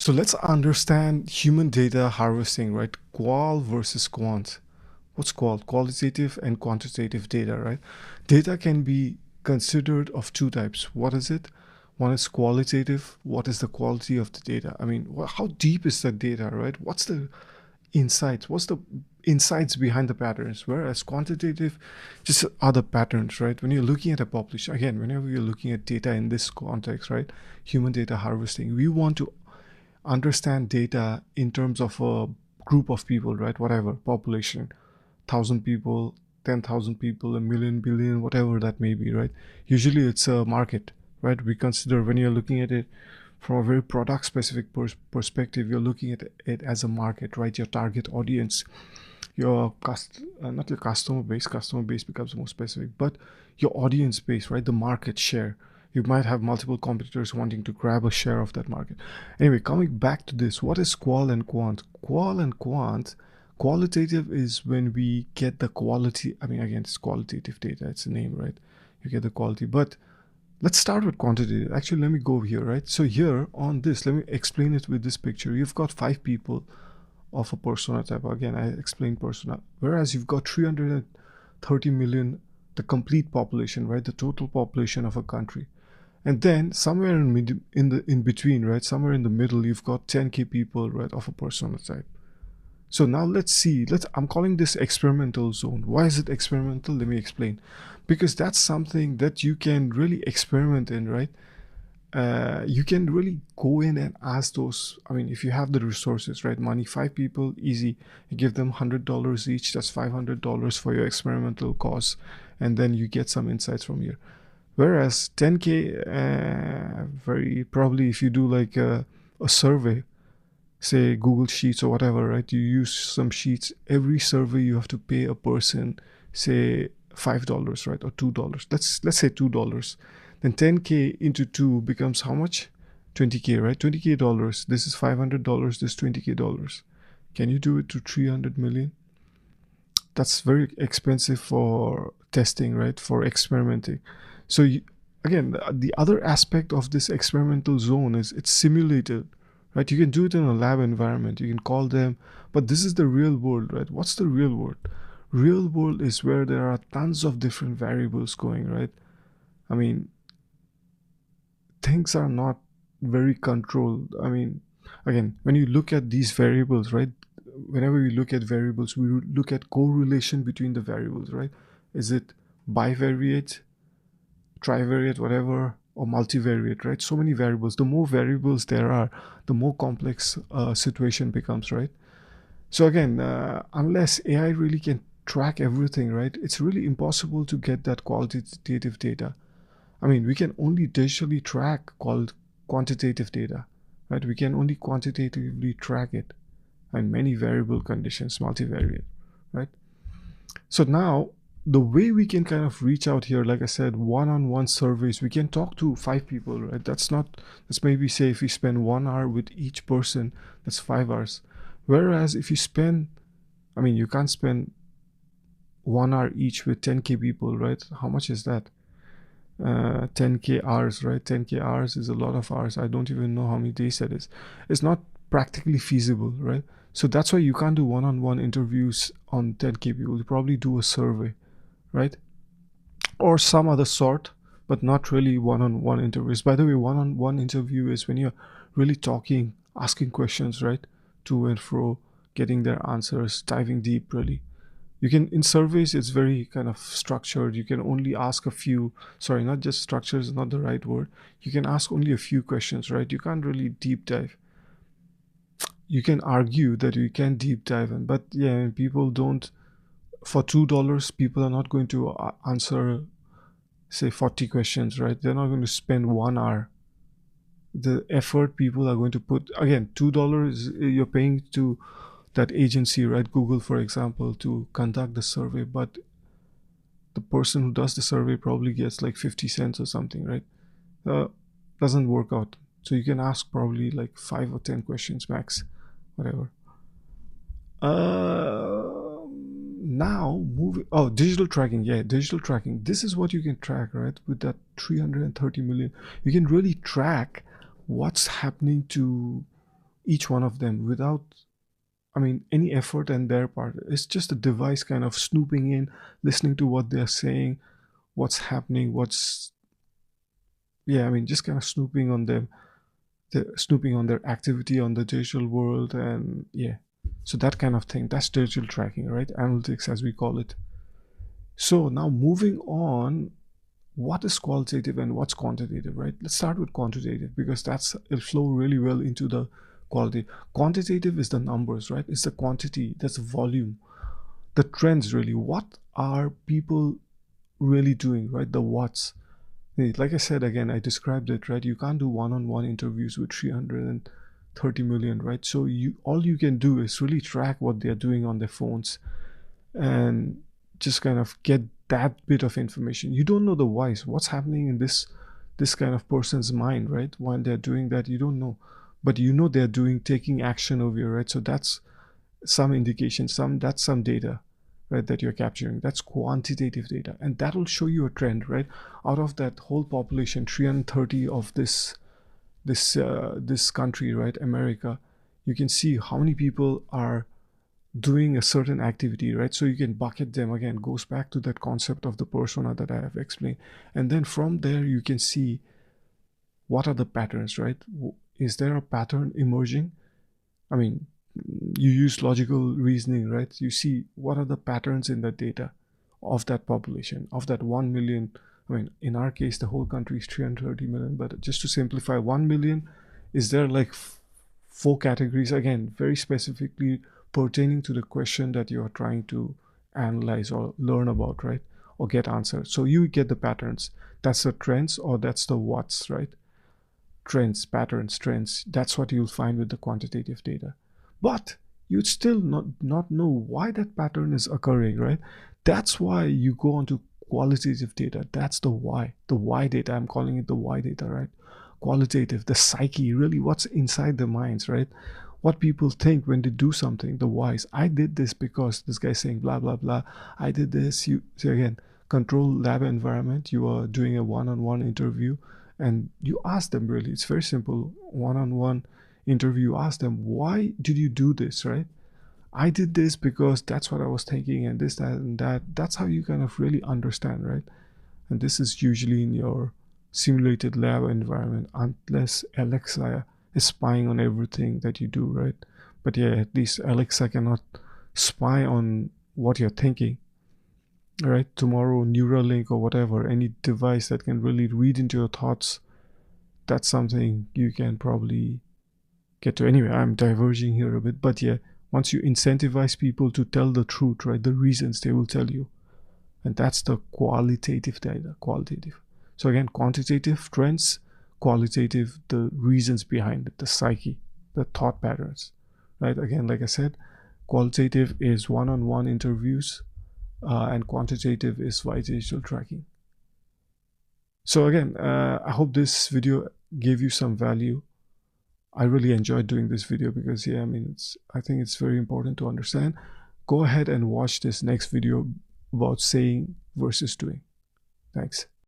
So let's understand human data harvesting, right? Qual versus quant. What's qual? Qualitative and quantitative data, right? Data can be considered of two types. What is it? One is qualitative. What is the quality of the data? I mean, how deep is the data, right? What's the insights? What's the insights behind the patterns? Whereas quantitative, just are the patterns, right? When you're looking at a population, again, whenever you're looking at data in this context, right? Human data harvesting, we want to understand data in terms of a group of people, right? Whatever population, 1,000 people, 10,000 people, a million, billion, whatever that may be, right? Usually it's a market, right? We consider when you're looking at it from a very product specific perspective, you're looking at it as a market, right? Your target audience, your not your customer base becomes more specific, but your audience base, right? The market share. You might have multiple competitors wanting to grab a share of that market. Anyway, coming back to this, what is qual and quant? Qual and quant, qualitative is when we get the quality. I mean, again, it's qualitative data, it's a name, right? You get the quality. But let's start with quantitative. Actually, let me go here, right? So here on this, let me explain it with this picture. You've got 5 people of a persona type. Again, I explained persona. Whereas you've got 330 million, the complete population, right? The total population of a country. And then somewhere in between, right? Somewhere in the middle, you've got 10K people, right, of a persona type. So now let's see. I'm calling this experimental zone. Why is it experimental? Let me explain. Because that's something that you can really experiment in, right? You can really go in and ask those. I mean, if you have the resources, right? Money, 5 people, easy. You give them $100 each. That's $500 for your experimental costs, and then you get some insights from here. Whereas 10K, very probably if you do like a survey, say Google Sheets or whatever, right? You use some sheets. Every survey you have to pay a person, say $5, right, or $2. Let's say $2. Then 10K into two becomes how much? 20K, right? 20K dollars. This is $500. This 20K dollars. Can you do it to 300 million? That's very expensive for testing, right? For experimenting. So again, the other aspect of this experimental zone is it's simulated, right? You can do it in a lab environment. You can call them, but this is the real world, right? What's the real world? Real world is where there are tons of different variables going, right? I mean, things are not very controlled. I mean, again, when you look at these variables, right? Whenever we look at variables, we look at correlation between the variables, right? Is it bivariate, trivariate, whatever, or multivariate, right? So many variables. The more variables there are, the more complex situation becomes, right? So again, unless AI really can track everything, right, it's really impossible to get that qualitative data. I mean, we can only digitally track quantitative data, right? We can only quantitatively track it, and many variable conditions, multivariate, right? So now the way we can kind of reach out here, like I said, one-on-one surveys, we can talk to 5 people, right? That's maybe say if we spend 1 hour with each person, that's 5 hours. Whereas if you spend, I mean, you can't spend 1 hour each with 10K people, right? How much is that? 10K hours, right? 10K hours is a lot of hours. I don't even know how many days that is. It's not practically feasible, right? So that's why you can't do one-on-one interviews on 10K people. You probably do a survey, right? Or some other sort, but not really one-on-one interviews. By the way, one-on-one interview is when you're really talking, asking questions, right? To and fro, getting their answers, diving deep, really. You can, in surveys, it's very kind of structured. You can only ask a few, sorry, not just structure is not the right word. You can ask only a few questions, right? You can't really deep dive. You can argue that you can deep dive in, but yeah, people don't, for $2, people are not going to answer, say, 40 questions, right? They're not going to spend 1 hour. The effort people are going to put, again, $2 you're paying to that agency, right? Google, for example, to conduct the survey, but the person who does the survey probably gets like 50 cents or something, right? Doesn't work out. So you can ask probably like 5 or 10 questions max, whatever. Now moving, oh, digital tracking. Yeah, digital tracking. This is what you can track, right? With that 330 million, you can really track what's happening to each one of them without, I mean, any effort on their part. It's just a device kind of snooping in, listening to what they're saying, what's happening, yeah, I mean, just kind of snooping on them, snooping on their activity on the digital world. And yeah, so that kind of thing, that's digital tracking, right? Analytics, as we call it. So now moving on, what is qualitative and what's quantitative, right? Let's start with quantitative because it'll flow really well into the quality. Quantitative is the numbers, right? It's the quantity, that's the volume, the trends, really. What are people really doing, right? The what's. Like I said, again, I described it, right? You can't do one-on-one interviews with 330 million, right? So all you can do is really track what they're doing on their phones and just kind of get that bit of information. You don't know the whys, what's happening in this kind of person's mind, right? While they're doing that, you don't know, but you know they're taking action over here, right? So that's some indication, that's some data, right, that you're capturing. That's quantitative data, and that will show you a trend, right? Out of that whole population, 330 of this country, right, America, you can see how many people are doing a certain activity, right? So you can bucket them. Again, goes back to that concept of the persona that I have explained. And then from there you can see what are the patterns, right? Is there a pattern emerging? I mean, you use logical reasoning, right? You see what are the patterns in the data of that population, of that 1 million. I mean, in our case, the whole country is 330 million, but just to simplify, 1 million, is there like four categories, again, very specifically pertaining to the question that you are trying to analyze or learn about, right? Or get answered. So you get the patterns. That's the trends, or that's the what's, right? Trends, patterns, trends. That's what you'll find with the quantitative data. But you'd still not know why that pattern is occurring, right? That's why you go on to qualitative data. That's the why data. I'm calling it the why data, right? Qualitative, the psyche, really what's inside the minds, right? What people think when they do something, the whys. I did this because this guy's saying blah blah blah. I did this. You see, again, control lab environment. You are doing a one-on-one interview, and you ask them, really, it's very simple, one-on-one interview. Ask them, why did you do this, right? I did this because that's what I was thinking, and this, that, and that. That's how you kind of really understand, right? And this is usually in your simulated lab environment, unless Alexa is spying on everything that you do, right? But yeah, at least Alexa cannot spy on what you're thinking, right? Tomorrow, Neuralink or whatever, any device that can really read into your thoughts, that's something you can probably get to. Anyway, I'm diverging here a bit, but yeah, once you incentivize people to tell the truth, right, the reasons, they will tell you. And that's the qualitative data. Qualitative. So again, quantitative, trends; qualitative, the reasons behind it, the psyche, the thought patterns, right? Again, like I said, qualitative is one-on-one interviews, and quantitative is via digital tracking. So again, I hope this video gave you some value. I really enjoyed doing this video because, yeah, I mean, I think it's very important to understand. Go ahead and watch this next video about saying versus doing. Thanks.